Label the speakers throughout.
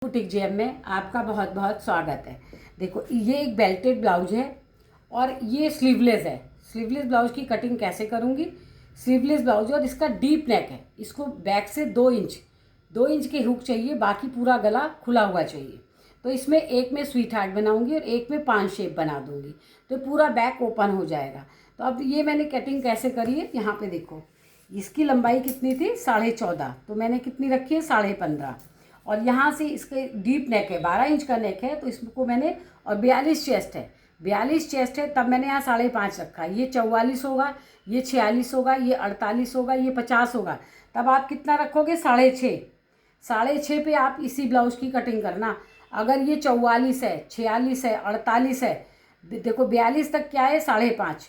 Speaker 1: Boutique JM में आपका बहुत बहुत स्वागत है। देखो ये एक बेल्टेड ब्लाउज है और ये स्लीवलेस है। स्लीवलेस ब्लाउज की कटिंग कैसे करूँगी? स्लीवलेस ब्लाउज और इसका डीप नेक है। इसको बैक से 2 इंच के हुक चाहिए, बाकी पूरा गला खुला हुआ चाहिए। तो इसमें एक में स्वीट हार्ट बनाऊंगी और एक में 5 शेप बना दूंगी, तो पूरा बैक ओपन हो जाएगा। तो अब ये मैंने कटिंग कैसे करी है, यहाँ पे देखो। इसकी लंबाई कितनी थी? 14.5, तो मैंने कितनी रखी है? 15.5। और यहाँ से इसके डीप नेक है, 12 इंच का नेक है, तो इसको मैंने, और 42 चेस्ट है, 42 चेस्ट है, तब मैंने यहाँ 5.5 रखा। ये 44 होगा, ये 46 होगा, ये 48 होगा, ये 50 होगा। तब आप कितना रखोगे? 6.5। 6.5 पे आप इसी ब्लाउज की कटिंग करना। अगर ये 44 है, 46 है, 48 है, देखो 42 तक क्या है? 5.5।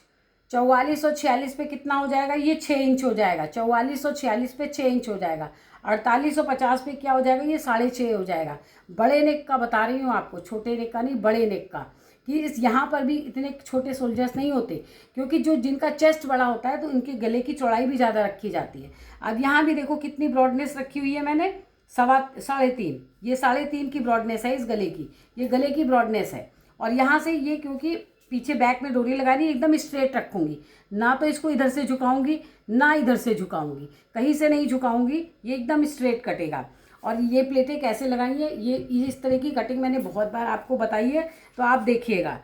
Speaker 1: 44 और 46 पे कितना हो जाएगा? ये 6 इंच हो जाएगा। 44 और 46 पे 6 इंच हो जाएगा। 48 और 50 पे क्या हो जाएगा? ये 6.5 हो जाएगा। बड़े नेक का बता रही हूँ आपको, छोटे नेक का नहीं, बड़े नेक का। कि इस यहाँ पर भी इतने छोटे सोल्जर्स नहीं होते, क्योंकि जो जिनका चेस्ट बड़ा होता है तो उनके गले की चौड़ाई भी ज़्यादा रखी जाती है। अब यहाँ भी देखो कितनी ब्रॉडनेस रखी हुई है मैंने, 3.5। ये 3.5 की ब्रॉडनेस है इस गले की, ये गले की ब्रॉडनेस है। और यहाँ से ये, क्योंकि पीछे बैक में डोरी लगानी, एकदम स्ट्रेट रखूँगी, ना तो इसको इधर से झुकाऊँगी ना इधर से झुकाऊँगी, कहीं से नहीं झुकाऊँगी, ये एकदम स्ट्रेट कटेगा। और ये प्लेटें कैसे लगाई है, ये इस तरह की कटिंग मैंने बहुत बार आपको बताई है, तो आप देखिएगा।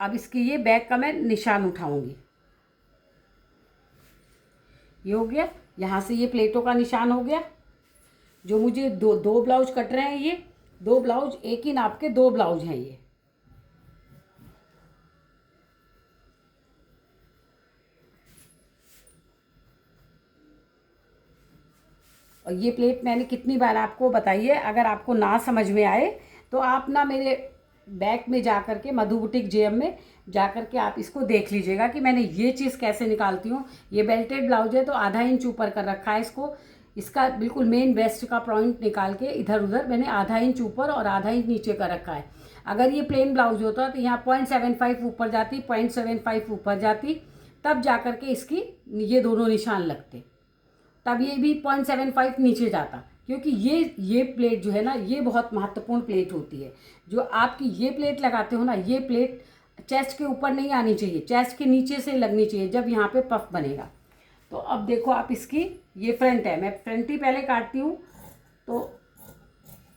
Speaker 1: अब इसके ये बैक का मैं निशान उठाऊँगी। ये हो गया, यहाँ से ये प्लेटों का निशान हो गया। जो मुझे दो ब्लाउज कट रहे हैं, ये 2 ब्लाउज, एक ही नाप के 2 ब्लाउज हैं ये। और ये प्लेट मैंने कितनी बार आपको बताई है। अगर आपको ना समझ में आए तो आप ना मेरे बैक में जा कर के, मधु बुटीक जेएम में जा कर के आप इसको देख लीजिएगा कि मैंने ये चीज़ कैसे निकालती हूँ। ये बेल्टेड ब्लाउज है तो आधा इंच ऊपर कर रखा है इसको। इसका बिल्कुल मेन वेस्ट का पॉइंट निकाल के इधर उधर मैंने आधा इंच ऊपर और आधा इंच नीचे कर रखा है। अगर ये प्लेन ब्लाउज होता तो यहाँ 0.75 ऊपर जाती, 0.75 ऊपर जाती, तब जा कर के इसकी ये दोनों निशान लगते, तब ये भी 0.75 नीचे जाता। क्योंकि ये प्लेट जो है ना, ये बहुत महत्वपूर्ण प्लेट होती है। जो आपकी ये प्लेट लगाते हो ना, ये प्लेट चेस्ट के ऊपर नहीं आनी चाहिए, चेस्ट के नीचे से लगनी चाहिए, जब यहाँ पे पफ बनेगा। तो अब देखो आप इसकी, ये फ्रंट है, मैं फ्रंट ही पहले काटती हूँ। तो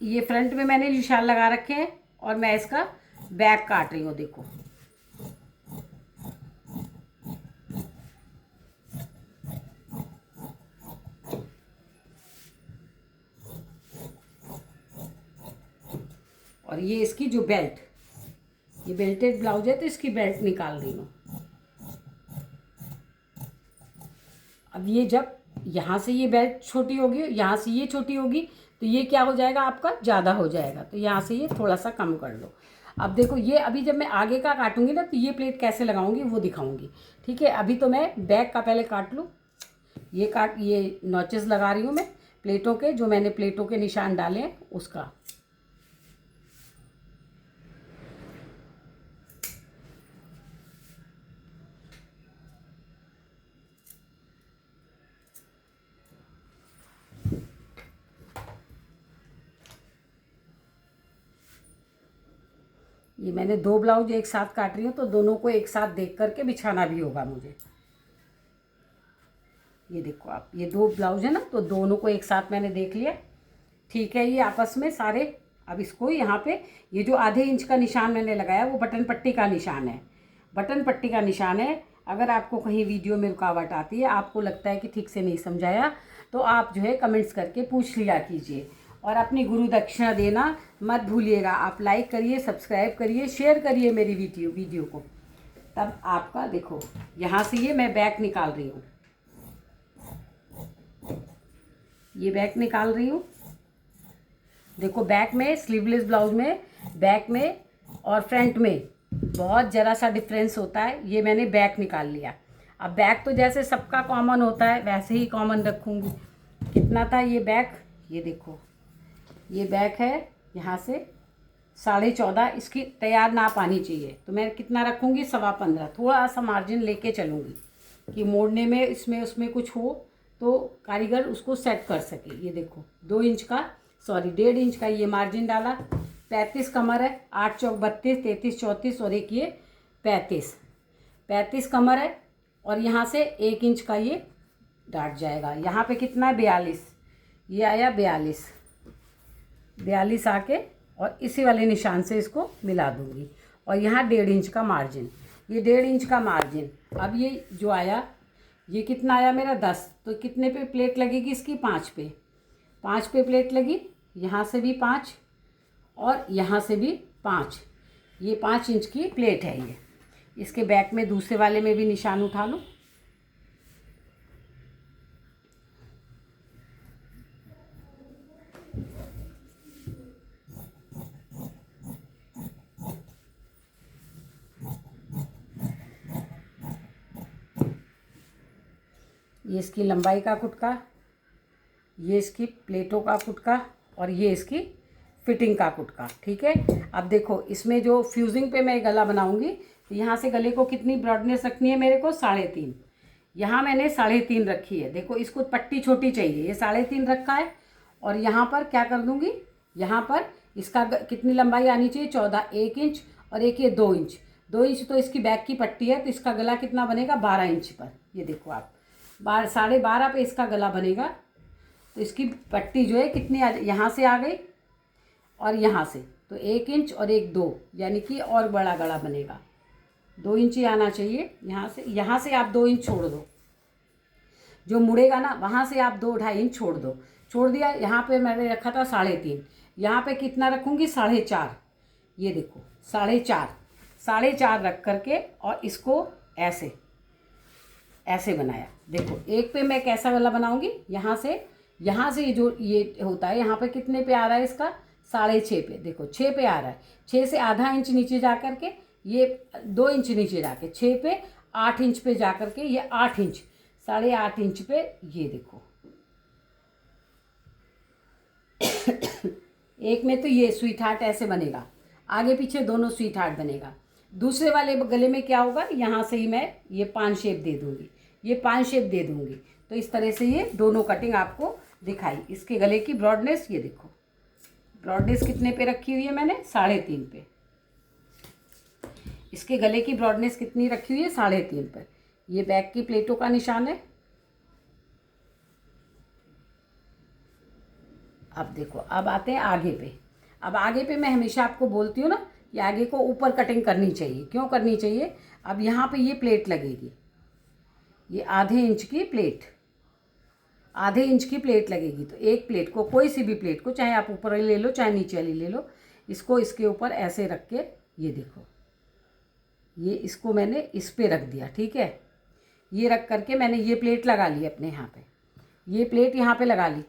Speaker 1: ये फ्रंट में मैंने निशान लगा रखे हैं और मैं इसका बैक काट रही हूँ, देखो। और ये इसकी जो बेल्ट, ये बेल्टेड ब्लाउज है तो इसकी बेल्ट निकाल रही हूँ। अब ये जब यहाँ से ये बेल्ट छोटी होगी, यहाँ से ये छोटी होगी, तो ये क्या हो जाएगा? आपका ज़्यादा हो जाएगा। तो यहाँ से ये थोड़ा सा कम कर लो। अब देखो ये, अभी जब मैं आगे का काटूंगी ना, तो ये प्लेट कैसे लगाऊंगी वो दिखाऊंगी, ठीक है। अभी तो मैं बैक का पहले काट लूँ। ये नॉचेस लगा रही हूँ मैं प्लेटों के, जो मैंने प्लेटों के निशान डाले हैं उसका। ये मैंने 2 ब्लाउज एक साथ काट रही हूँ, तो दोनों को एक साथ देख करके बिछाना भी होगा मुझे। ये देखो आप, ये 2 ब्लाउज है ना, तो दोनों को एक साथ मैंने देख लिया, ठीक है, ये आपस में सारे। अब इसको यहाँ पे, ये जो आधे इंच का निशान मैंने लगाया वो बटन पट्टी का निशान है, बटन पट्टी का निशान है। अगर आपको कहीं वीडियो में रुकावट आती है, आपको लगता है कि ठीक से नहीं समझाया, तो आप जो है कमेंट्स करके पूछ लिया कीजिए। और अपनी गुरु दक्षिणा देना मत भूलिएगा। आप लाइक करिए, सब्सक्राइब करिए, शेयर करिए मेरी वीडियो को। तब आपका देखो, यहाँ से ये मैं बैक निकाल रही हूँ, ये बैक निकाल रही हूँ। देखो बैक में, स्लीवलेस ब्लाउज में बैक में और फ्रंट में बहुत ज़रा सा डिफरेंस होता है। ये मैंने बैक निकाल लिया। अब बैक तो जैसे सबका कॉमन होता है वैसे ही कॉमन रखूँगी। कितना था ये बैक? ये देखो, ये बैक है यहाँ से 14.5, इसकी तैयार नाप आनी चाहिए। तो मैं कितना रखूँगी? 15.25। थोड़ा सा मार्जिन लेके चलूँगी कि मोड़ने में इसमें उसमें कुछ हो तो कारीगर उसको सेट कर सके। ये देखो 2 इंच का सॉरी 1.5 इंच का ये मार्जिन डाला। 35 कमर है, 8 चौक 32, 33 34 और एक ये 35 कमर है। और यहाँ से 1 इंच का ये डाट जाएगा। यहाँ पे कितना है 42, ये आया 42 आके और इसी वाले निशान से इसको मिला दूंगी। और यहाँ 1.5 इंच का मार्जिन, ये 1.5 इंच का मार्जिन। अब ये जो आया ये कितना आया मेरा 10, तो कितने पे प्लेट लगेगी इसकी 5 पे, 5 पे प्लेट लगी। यहाँ से भी 5 और यहाँ से भी 5, ये 5 इंच की प्लेट है ये। इसके बैक में दूसरे वाले में भी निशान उठा लूँ। ये इसकी लंबाई का कुटका, ये इसकी प्लेटों का कुटका और ये इसकी फिटिंग का कुटका। ठीक है। अब देखो इसमें जो फ्यूजिंग पे मैं गला बनाऊंगी तो यहाँ से गले को कितनी ब्रॉडनेस रखनी है मेरे को 3.5। यहाँ मैंने 3.5 रखी है। देखो इसको पट्टी छोटी चाहिए, ये 3.5 रखा है। और यहाँ पर क्या कर दूँगी, यहाँ पर इसका कितनी लंबाई आनी चाहिए 14, 1 इंच और एक ये 2 इंच। 2 इंच तो इसकी बैक की पट्टी है, तो इसका गला कितना बनेगा 12 इंच पर। ये देखो आप 12.5 पे इसका गला बनेगा। तो इसकी पट्टी जो है कितनी यहाँ से आ गई और यहाँ से, तो 1 इंच और एक 2, यानी कि और बड़ा गला बनेगा। 2 इंच ही आना चाहिए यहाँ से आप 2 इंच छोड़ दो, जो मुड़ेगा ना वहाँ से आप 2-2.5 इंच छोड़ दो। छोड़ दिया। यहाँ पे मैंने रखा था 3.5, यहाँ पे कितना रखूँगी 4.5। ये देखो 4.5 रख करके और इसको ऐसे बनाया। देखो एक पे मैं कैसा वाला बनाऊंगी, यहाँ से जो ये होता है यहाँ पे कितने पे आ रहा है इसका 6.5 पे। देखो 6 पे आ रहा है, 6 से आधा इंच नीचे जा कर के ये 2 इंच नीचे जाके 6 पे 8 इंच पे जा कर के ये 8 इंच 8.5 इंच पे ये देखो एक में तो ये स्वीट हार्ट ऐसे बनेगा, आगे पीछे दोनों स्वीट हार्ट बनेगा। दूसरे वाले गले में क्या होगा, यहाँ से ही मैं ये 5 शेप दे दूँगी, ये 5 शेप दे दूँगी। तो इस तरह से ये दोनों कटिंग आपको दिखाई। इसके गले की ब्रॉडनेस ये देखो, ब्रॉडनेस कितने पे रखी हुई है मैंने 3.5 पे। इसके गले की ब्रॉडनेस कितनी रखी हुई है 3.5 पर। ये बैक की प्लेटों का निशान है। अब देखो अब आते हैं आगे पे। अब आगे पे मैं हमेशा आपको बोलती हूँ ना कि आगे को ऊपर कटिंग करनी चाहिए। क्यों करनी चाहिए, अब यहाँ पे ये प्लेट लगेगी, ये आधे इंच की प्लेट लगेगी। तो एक प्लेट को, कोई सी भी प्लेट को, चाहे आप ऊपर वाली ले लो चाहे नीचे वाली ले लो, इसको इसके ऊपर ऐसे रख के ये देखो, ये इसको मैंने इस पे रख दिया। ठीक है। ये रख करके मैंने ये प्लेट लगा ली अपने यहाँ पे, ये प्लेट यहाँ पे लगा ली,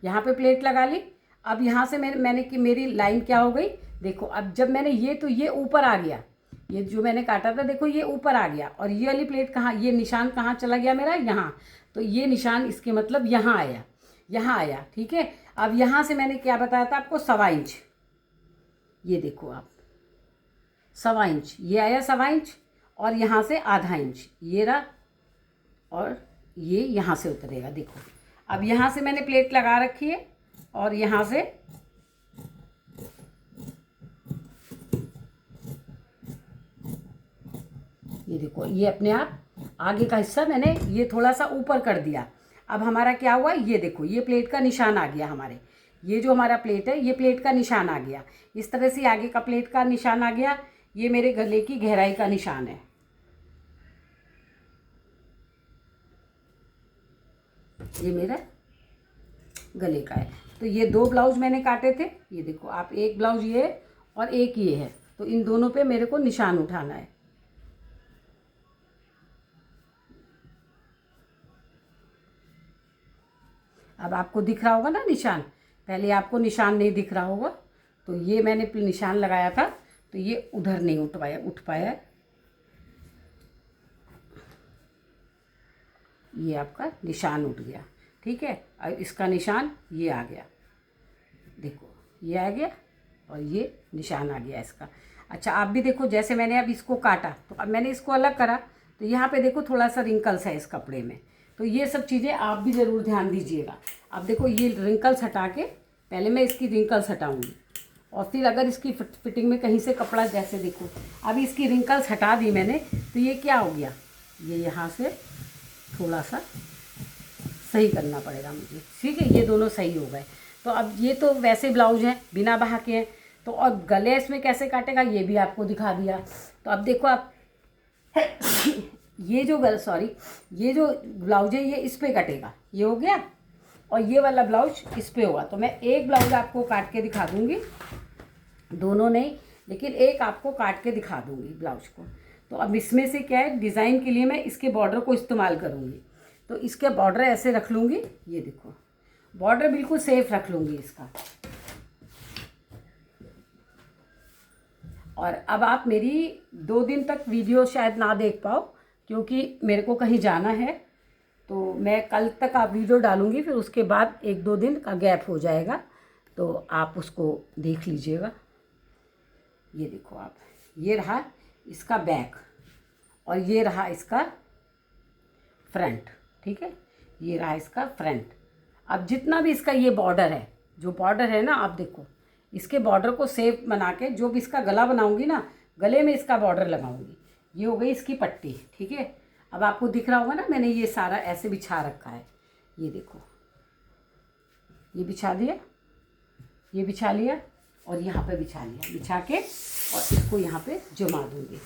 Speaker 1: यहाँ पे प्लेट लगा ली। अब यहाँ से मैंने कि मेरी लाइन क्या हो गई, देखो अब जब मैंने ये ऊपर आ गया, ये जो मैंने काटा था देखो ये ऊपर आ गया। और ये वाली प्लेट कहाँ, ये निशान कहाँ चला गया मेरा, यहाँ। तो ये निशान इसके मतलब यहाँ आया। ठीक है। अब यहाँ से मैंने क्या बताया था आपको 1.25 इंच, ये देखो आप 1.25 इंच, ये आया 1.25 इंच और यहाँ से आधा इंच ये रहा और ये यहाँ से उतरेगा। देखो अब यहाँ से मैंने प्लेट लगा रखी है और यहाँ से ये देखो, ये अपने आप आगे का हिस्सा मैंने ये थोड़ा सा ऊपर कर दिया। अब हमारा क्या हुआ, ये देखो ये प्लेट का निशान आ गया हमारे, ये जो हमारा प्लेट है ये प्लेट का निशान आ गया। इस तरह से आगे का प्लेट का निशान आ गया। ये मेरे गले की गहराई का निशान है। ये मेरा गले का है। तो ये 2 ब्लाउज मैंने काटे थे, ये देखो आप, एक ब्लाउज ये है और एक ये है। तो इन दोनों पे मेरे को निशान उठाना है। अब आपको दिख रहा होगा ना निशान, पहले आपको निशान नहीं दिख रहा होगा। तो ये मैंने निशान लगाया था तो ये उधर नहीं उठ पाया। ये आपका निशान उठ गया। ठीक है। अब इसका निशान ये आ गया, देखो ये आ गया और ये निशान आ गया इसका। अच्छा आप भी देखो, जैसे मैंने अब इसको काटा तो अब मैंने इसको अलग करा तो यहाँ पे देखो थोड़ा सा रिंकल्स है इस कपड़े में। तो ये सब चीज़ें आप भी ज़रूर ध्यान दीजिएगा। अब देखो ये रिंकल्स हटा के पहले मैं इसकी रिंकल्स हटाऊँगी और फिर अगर इसकी फिटिंग में कहीं से कपड़ा, जैसे देखो अभी इसकी रिंकल्स हटा दी मैंने, तो ये क्या हो गया, ये यहाँ से थोड़ा सा सही करना पड़ेगा मुझे, ठीक है। ये दोनों सही हो गए। तो अब ये तो वैसे ब्लाउज हैं, बिना बहा के हैं, तो अब गले इसमें कैसे काटेगा ये भी आपको दिखा दिया। तो अब देखो आप ये जो ये जो ब्लाउज है ये इस पे कटेगा, ये हो गया, और ये वाला ब्लाउज इस पे होगा। तो मैं एक ब्लाउज आपको काट के दिखा दूँगी, दोनों नहीं, लेकिन एक आपको काट के दिखा दूँगी ब्लाउज को। तो अब इसमें से क्या है, डिज़ाइन के लिए मैं इसके बॉर्डर को इस्तेमाल करूँगी। तो इसके बॉर्डर ऐसे रख लूँगी, ये देखो बॉर्डर बिल्कुल सेफ रख लूँगी इसका। और अब आप मेरी 2 दिन तक वीडियो शायद ना देख पाओ, क्योंकि मेरे को कहीं जाना है। तो मैं कल तक आप वीडियो डालूँगी, फिर उसके बाद 1-2 दिन का गैप हो जाएगा, तो आप उसको देख लीजिएगा। ये देखो आप, ये रहा इसका बैक और ये रहा इसका फ्रंट, ठीक है, ये रहा इसका फ्रंट। अब जितना भी इसका ये बॉर्डर है, जो बॉर्डर है ना, आप देखो इसके बॉर्डर को सेफ बना के जो भी इसका गला बनाऊंगी ना, गले में इसका बॉर्डर लगाऊंगी। ये हो गई इसकी पट्टी, ठीक है। अब आपको दिख रहा होगा ना, मैंने ये सारा ऐसे बिछा रखा है, ये देखो, ये बिछा दिया, ये बिछा लिया और यहाँ पे बिछा लिया, बिछा के और इसको यहाँ पे जमा दूँगी।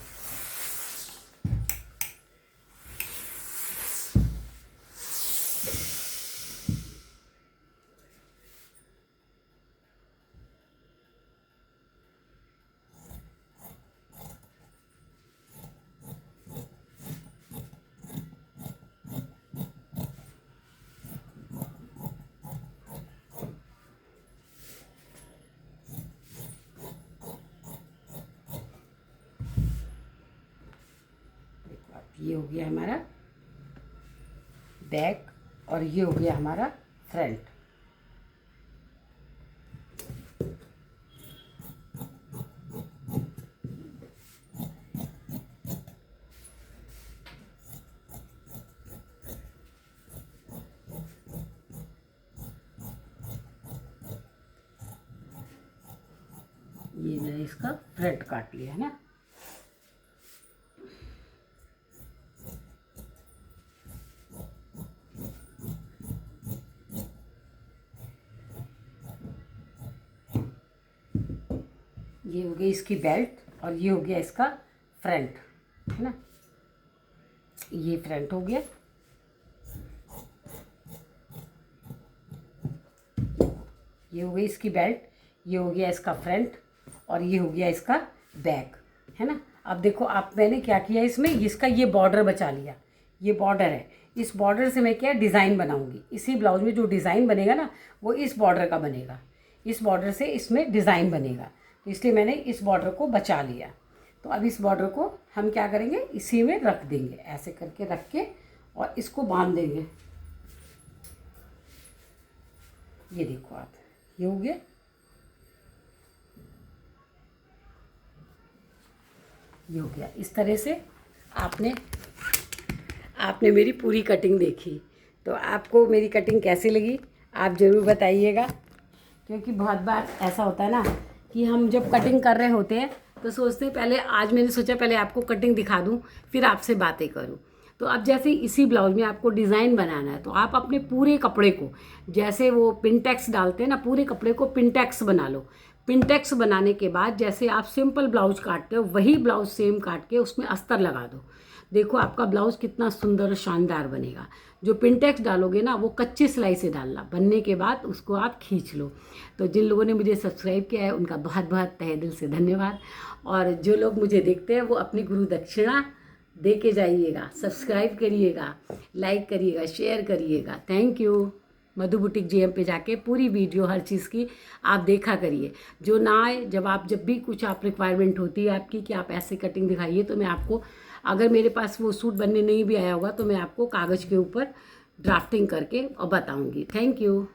Speaker 1: ये हो गया हमारा बैक और ये हो गया हमारा फ्रंट। ये मैंने इसका फ्रंट काट लिया है ना। ये हो गई इसकी बेल्ट और ये हो गया इसका फ्रंट, है ना, ये फ्रंट हो गया। ये हो गई इसकी बेल्ट, ये हो गया इसका फ्रंट और ये हो गया इसका बैक, है ना। अब देखो आप, मैंने क्या किया इसमें, इसका ये बॉर्डर बचा लिया, ये बॉर्डर है, इस बॉर्डर से मैं क्या डिज़ाइन बनाऊंगी। इसी ब्लाउज में जो डिज़ाइन बनेगा ना, वो इस बॉर्डर का बनेगा, इस बॉर्डर से इसमें डिज़ाइन बनेगा। तो इसलिए मैंने इस बॉर्डर को बचा लिया। तो अब इस बॉर्डर को हम क्या करेंगे, इसी में रख देंगे, ऐसे करके रख के और इसको बांध देंगे। ये देखो आप, ये हो गया, ये हो गया। इस तरह से आपने मेरी पूरी कटिंग देखी। तो आपको मेरी कटिंग कैसी लगी आप ज़रूर बताइएगा, क्योंकि बहुत बार ऐसा होता है ना कि हम जब कटिंग कर रहे होते हैं तो सोचते हैं पहले, आज मैंने सोचा पहले आपको कटिंग दिखा दूं फिर आपसे बातें करूं। तो अब जैसे इसी ब्लाउज में आपको डिज़ाइन बनाना है, तो आप अपने पूरे कपड़े को, जैसे वो पिनटेक्स डालते हैं ना, पूरे कपड़े को पिनटेक्स बना लो। पिनटेक्स बनाने के बाद जैसे आप सिंपल ब्लाउज काटते हो, वही ब्लाउज सेम काट के उसमें अस्तर लगा दो। देखो आपका ब्लाउज कितना सुंदर और शानदार बनेगा। जो पिनटेक्स डालोगे ना, वो कच्ची सिलाई से डालना, बनने के बाद उसको आप खींच लो। तो जिन लोगों ने मुझे सब्सक्राइब किया है उनका बहुत बहुत तहे दिल से धन्यवाद। और जो लोग मुझे देखते हैं वो अपनी गुरु दक्षिणा दे के जाइएगा, सब्सक्राइब करिएगा, लाइक करिएगा, शेयर करिएगा। Thank you. Madhu boutique GM पे जाके पूरी वीडियो हर चीज़ की आप देखा करिए। जो ना आए, जब भी कुछ आप रिक्वायरमेंट होती है आपकी कि आप ऐसे कटिंग दिखाइए, तो मैं आपको, अगर मेरे पास वो सूट बनने नहीं भी आया होगा तो मैं आपको कागज़ के ऊपर ड्राफ्टिंग करके और बताऊंगी। Thank you.